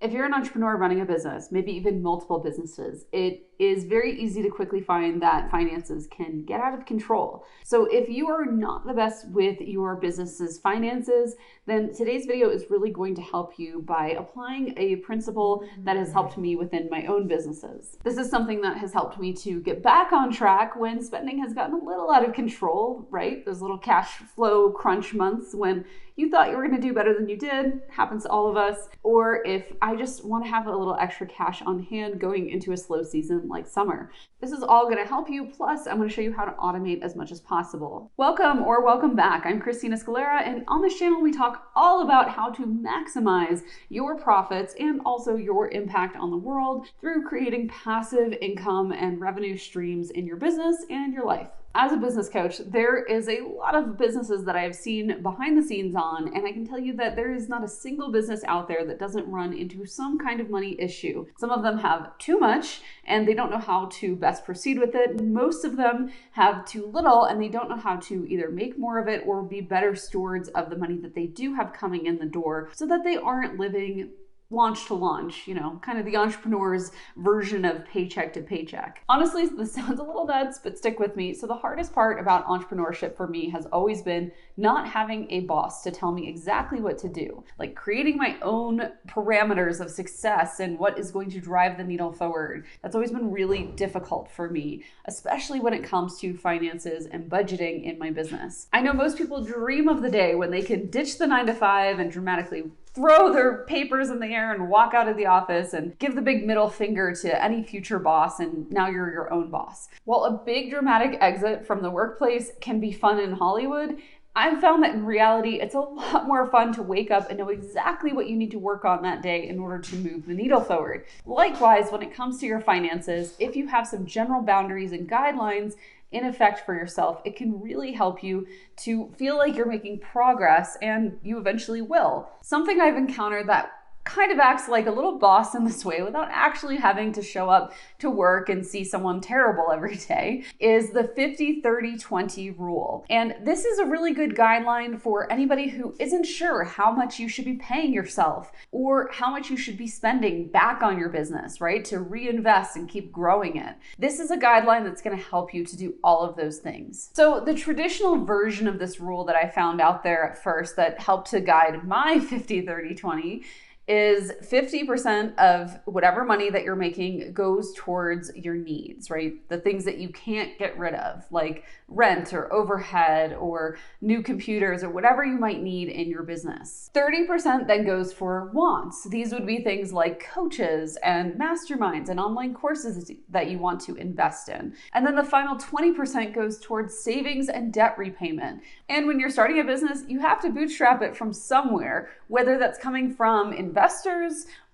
If you're an entrepreneur running a business, maybe even multiple businesses, it is very easy to quickly find that finances can get out of control. So if you are not the best with your business's finances, then today's video is really going to help you by applying a principle that has helped me within my own businesses. This is something that has helped me to get back on track when spending has gotten a little out of control, right? Those little cash flow crunch months when you thought you were going to do better than you did, happens to all of us. Or if I just want to have a little extra cash on hand going into a slow season like summer. This is all going to help you. Plus, I'm going to show you how to automate as much as possible. Welcome or welcome back. I'm Christina Scalera, and on this channel, we talk all about how to maximize your profits and also your impact on the world through creating passive income and revenue streams in your business and your life. As a business coach, there is a lot of businesses that I have seen behind the scenes on, and I can tell you that there is not a single business out there that doesn't run into some kind of money issue. Some of them have too much and they don't know how to best proceed with it. Most of them have too little and they don't know how to either make more of it or be better stewards of the money that they do have coming in the door so that they aren't living launch to launch, kind of the entrepreneur's version of paycheck to paycheck. Honestly, this sounds a little nuts, but stick with me. So the hardest part about entrepreneurship for me has always been not having a boss to tell me exactly what to do, like creating my own parameters of success and what is going to drive the needle forward. That's always been really difficult for me, especially when it comes to finances and budgeting in my business. I know most people dream of the day when they can ditch the 9-to-5 and dramatically throw their papers in the air and walk out of the office and give the big middle finger to any future boss, and now you're your own boss. While a big dramatic exit from the workplace can be fun in Hollywood, I've found that in reality, it's a lot more fun to wake up and know exactly what you need to work on that day in order to move the needle forward. Likewise, when it comes to your finances, if you have some general boundaries and guidelines in effect for yourself, it can really help you to feel like you're making progress, and you eventually will. Something I've encountered that kind of acts like a little boss in this way without actually having to show up to work and see someone terrible every day is the 50-30-20 rule. And this is a really good guideline for anybody who isn't sure how much you should be paying yourself or how much you should be spending back on your business, right? To reinvest and keep growing it. This is a guideline that's going to help you to do all of those things. So the traditional version of this rule that I found out there at first that helped to guide my 50-30-20 is 50% of whatever money that you're making goes towards your needs, right? The things that you can't get rid of, like rent or overhead or new computers or whatever you might need in your business. 30% then goes for wants. These would be things like coaches and masterminds and online courses that you want to invest in. And then the final 20% goes towards savings and debt repayment. And when you're starting a business, you have to bootstrap it from somewhere, whether that's coming from investors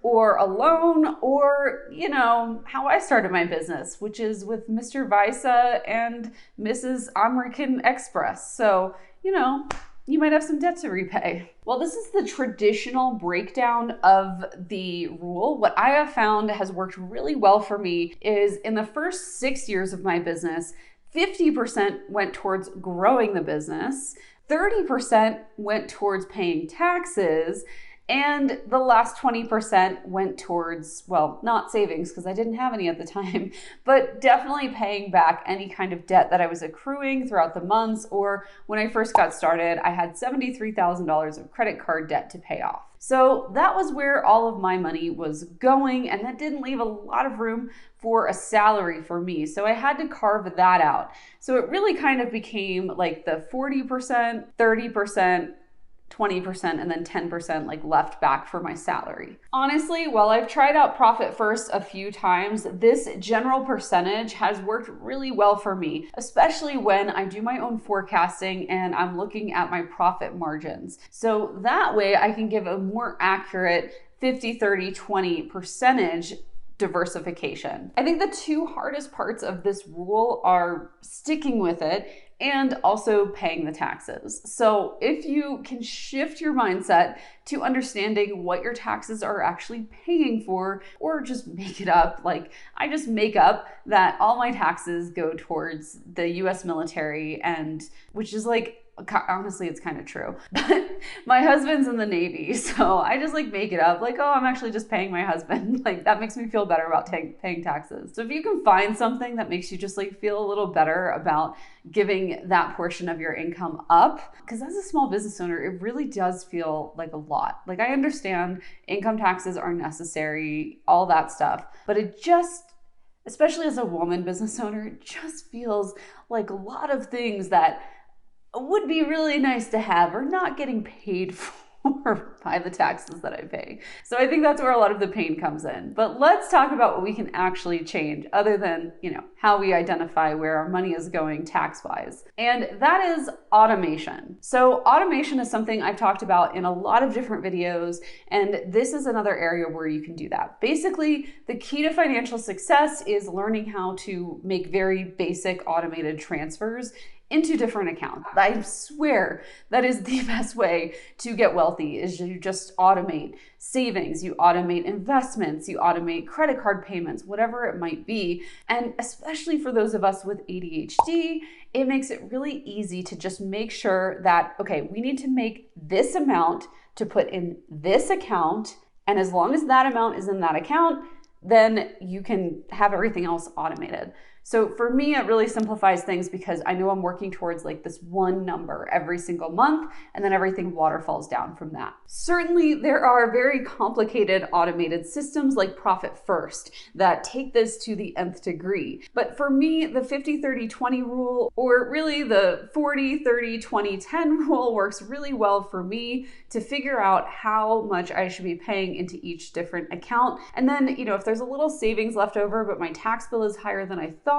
or a loan or, how I started my business, which is with Mr. Visa and Mrs. American Express. So, you might have some debt to repay. Well, this is the traditional breakdown of the rule. What I have found has worked really well for me is in the first 6 years of my business, 50% went towards growing the business, 30% went towards paying taxes, and the last 20% went towards, well, not savings because I didn't have any at the time, but definitely paying back any kind of debt that I was accruing throughout the months, or when I first got started, I had $73,000 of credit card debt to pay off. So that was where all of my money was going, and that didn't leave a lot of room for a salary for me. So I had to carve that out. So it really kind of became like the 40%, 30%, 20%, and then 10% like left back for my salary. Honestly, while I've tried out Profit First a few times, this general percentage has worked really well for me, especially when I do my own forecasting and I'm looking at my profit margins. So that way I can give a more accurate 50-30-20 percentage diversification. I think the two hardest parts of this rule are sticking with it and also paying the taxes. So if you can shift your mindset to understanding what your taxes are actually paying for, or just make it up, like I just make up that all my taxes go towards the US military, and which is like honestly, it's kind of true. But my husband's in the Navy, so I just like make it up. Like, oh, I'm actually just paying my husband. Like that makes me feel better about paying taxes. So if you can find something that makes you just like feel a little better about giving that portion of your income up, because as a small business owner, it really does feel like a lot. Like I understand income taxes are necessary, all that stuff, but it just, especially as a woman business owner, it just feels like a lot of things that would be really nice to have are not getting paid for by the taxes that I pay. So I think that's where a lot of the pain comes in. But let's talk about what we can actually change other than, how we identify where our money is going tax-wise. And that is automation. So automation is something I've talked about in a lot of different videos, and this is another area where you can do that. Basically, the key to financial success is learning how to make very basic automated transfers into different accounts. I swear that is the best way to get wealthy, is you just automate savings, you automate investments, you automate credit card payments, whatever it might be. And especially for those of us with ADHD, it makes it really easy to just make sure that, okay, we need to make this amount to put in this account. And as long as that amount is in that account, then you can have everything else automated. So for me, it really simplifies things because I know I'm working towards like this one number every single month, and then everything waterfalls down from that. Certainly, there are very complicated automated systems like Profit First that take this to the nth degree. But for me, the 50-30-20 rule, or really the 40-30-20-10 rule, works really well for me to figure out how much I should be paying into each different account. And then, if there's a little savings left over, but my tax bill is higher than I thought,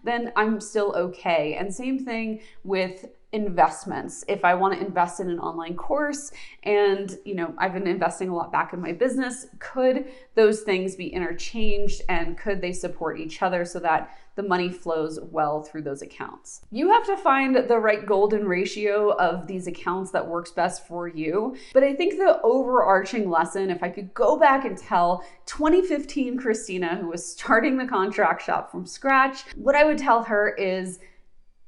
then I'm still okay. And same thing with investments. If I want to invest in an online course and, I've been investing a lot back in my business, could those things be interchanged and could they support each other so that the money flows well through those accounts? You have to find the right golden ratio of these accounts that works best for you. But I think the overarching lesson, if I could go back and tell 2015 Christina, who was starting the contract shop from scratch, what I would tell her is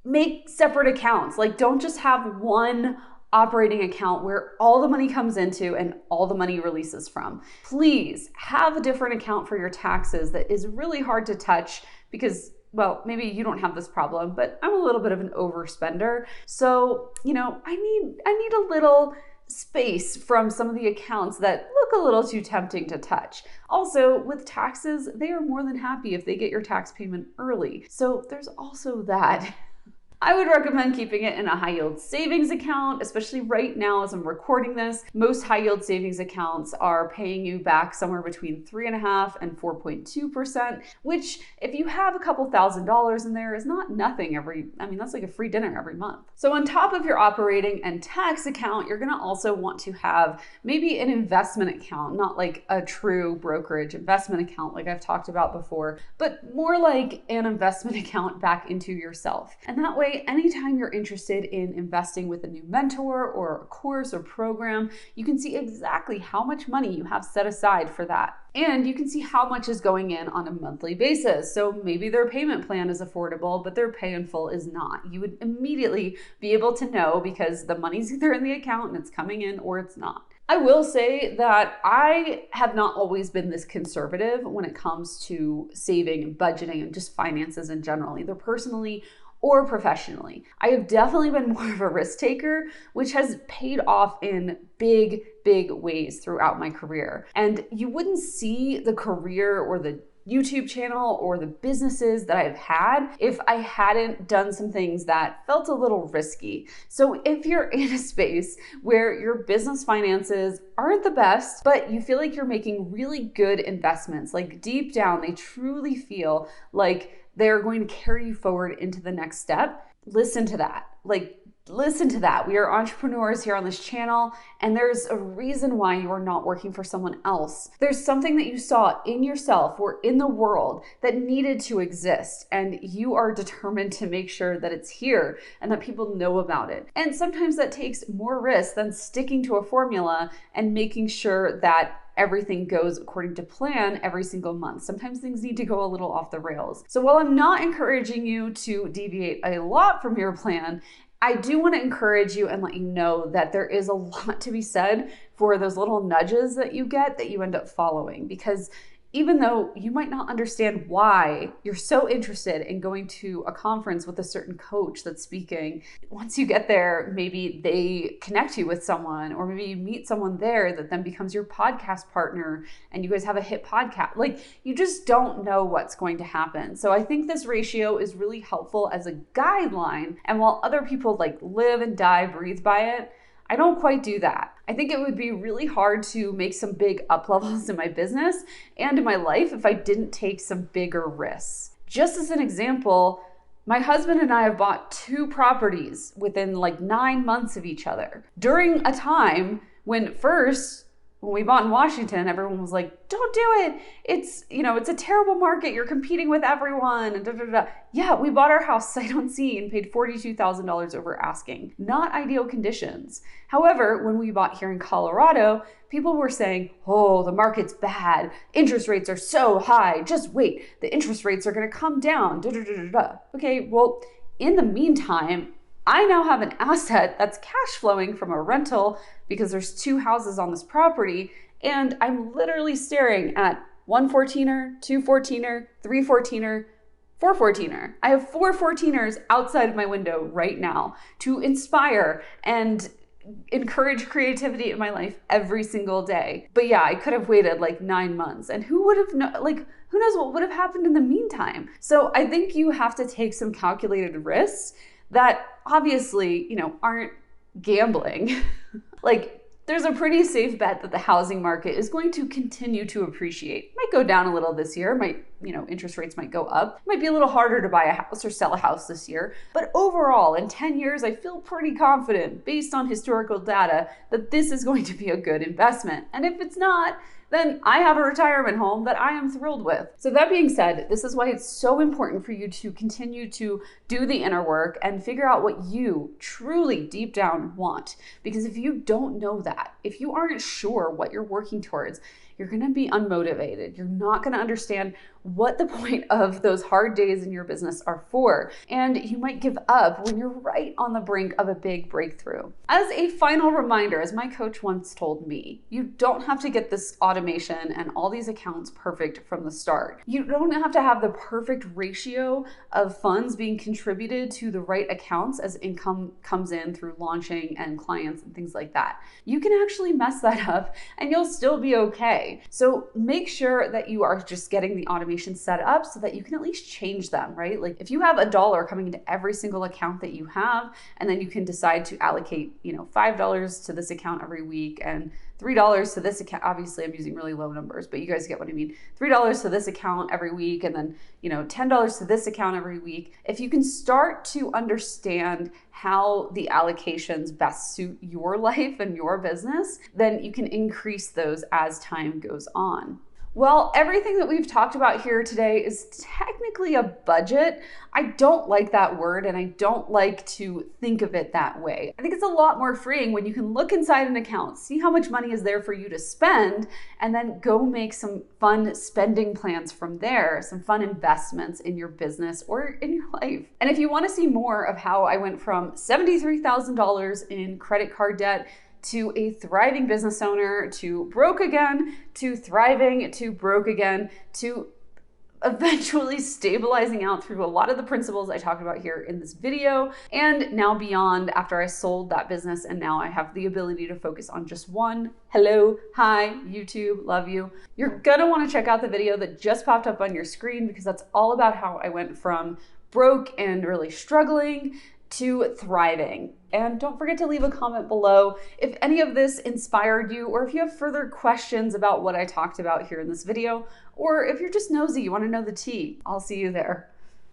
make separate accounts. Like, don't just have one operating account where all the money comes into and all the money releases from. Please have a different account for your taxes that is really hard to touch because, well, maybe you don't have this problem, but I'm a little bit of an overspender. So, I need a little space from some of the accounts that look a little too tempting to touch. Also, with taxes, they are more than happy if they get your tax payment early. So there's also that. I would recommend keeping it in a high yield savings account, especially right now as I'm recording this. Most high yield savings accounts are paying you back somewhere between 3.5% and 4.2%, which if you have a couple $1,000s in there is not nothing that's like a free dinner every month. So on top of your operating and tax account, you're gonna also want to have maybe an investment account, not like a true brokerage investment account like I've talked about before, but more like an investment account back into yourself. And that way, anytime you're interested in investing with a new mentor or a course or program, you can see exactly how much money you have set aside for that. And you can see how much is going in on a monthly basis. So maybe their payment plan is affordable, but their pay in full is not. You would immediately be able to know because the money's either in the account and it's coming in or it's not. I will say that I have not always been this conservative when it comes to saving and budgeting and just finances in general, either personally or professionally. I have definitely been more of a risk taker, which has paid off in big, big ways throughout my career. And you wouldn't see the career or the YouTube channel or the businesses that I've had if I hadn't done some things that felt a little risky. So if you're in a space where your business finances aren't the best, but you feel like you're making really good investments, like deep down, they truly feel like they're going to carry you forward into the next step, listen to that. Listen to that. We are entrepreneurs here on this channel, and there's a reason why you are not working for someone else. There's something that you saw in yourself or in the world that needed to exist, and you are determined to make sure that it's here and that people know about it. And sometimes that takes more risk than sticking to a formula and making sure that everything goes according to plan every single month. Sometimes things need to go a little off the rails. So while I'm not encouraging you to deviate a lot from your plan, I do want to encourage you and let you know that there is a lot to be said for those little nudges that you get that you end up following, because even though you might not understand why you're so interested in going to a conference with a certain coach that's speaking, once you get there, maybe they connect you with someone, or maybe you meet someone there that then becomes your podcast partner and you guys have a hit podcast. Like, you just don't know what's going to happen. So I think this ratio is really helpful as a guideline. And while other people like live and die, breathe by it, I don't quite do that. I think it would be really hard to make some big up levels in my business and in my life if I didn't take some bigger risks. Just as an example, my husband and I have bought 2 properties within like 9 months of each other during a time when we bought in Washington, everyone was like, don't do it. It's a terrible market. You're competing with everyone. And da, da, da. Yeah, we bought our house sight unseen, paid $42,000 over asking. Not ideal conditions. However, when we bought here in Colorado, people were saying, oh, the market's bad. Interest rates are so high. Just wait. The interest rates are going to come down. Da, da, da, da, da. Okay, well, in the meantime, I now have an asset that's cash flowing from a rental because there's 2 houses on this property, and I'm literally staring at 1 14er, 2 14er, 3 14er, 4 14er. I have 4 14ers outside of my window right now to inspire and encourage creativity in my life every single day. But yeah, I could have waited like 9 months, and who knows what would have happened in the meantime. So I think you have to take some calculated risks that obviously, aren't gambling. Like, there's a pretty safe bet that the housing market is going to continue to appreciate. Might go down a little this year, interest rates might go up. Might be a little harder to buy a house or sell a house this year. But overall, in 10 years, I feel pretty confident based on historical data that this is going to be a good investment. And if it's not, then I have a retirement home that I am thrilled with. So that being said, this is why it's so important for you to continue to do the inner work and figure out what you truly deep down want. Because if you don't know that, if you aren't sure what you're working towards, you're going to be unmotivated. You're not going to understand what the point of those hard days in your business are for. And you might give up when you're right on the brink of a big breakthrough. As a final reminder, as my coach once told me, you don't have to get this automation and all these accounts perfect from the start. You don't have to have the perfect ratio of funds being contributed to the right accounts as income comes in through launching and clients and things like that. You can actually mess that up and you'll still be okay. So make sure that you are just getting the automation set up so that you can at least change them, right? Like, if you have $1 coming into every single account that you have, and then you can decide to allocate, $5 to this account every week and $3 to this account. Obviously, I'm using really low numbers, but you guys get what I mean. $3 to this account every week, and then, $10 to this account every week. If you can start to understand how the allocations best suit your life and your business, then you can increase those as time goes on. Well, everything that we've talked about here today is technically a budget. I don't like that word, and I don't like to think of it that way. I think it's a lot more freeing when you can look inside an account, see how much money is there for you to spend, and then go make some fun spending plans from there, some fun investments in your business or in your life. And if you want to see more of how I went from $73,000 in credit card debt to a thriving business owner, to broke again, to thriving, to broke again, to eventually stabilizing out through a lot of the principles I talked about here in this video, and now beyond after I sold that business and now I have the ability to focus on just one. Hello, hi, YouTube, love you. You're gonna want to check out the video that just popped up on your screen, because that's all about how I went from broke and really struggling to thriving. And don't forget to leave a comment below if any of this inspired you, or if you have further questions about what I talked about here in this video, or if you're just nosy, you want to know the tea. I'll see you there.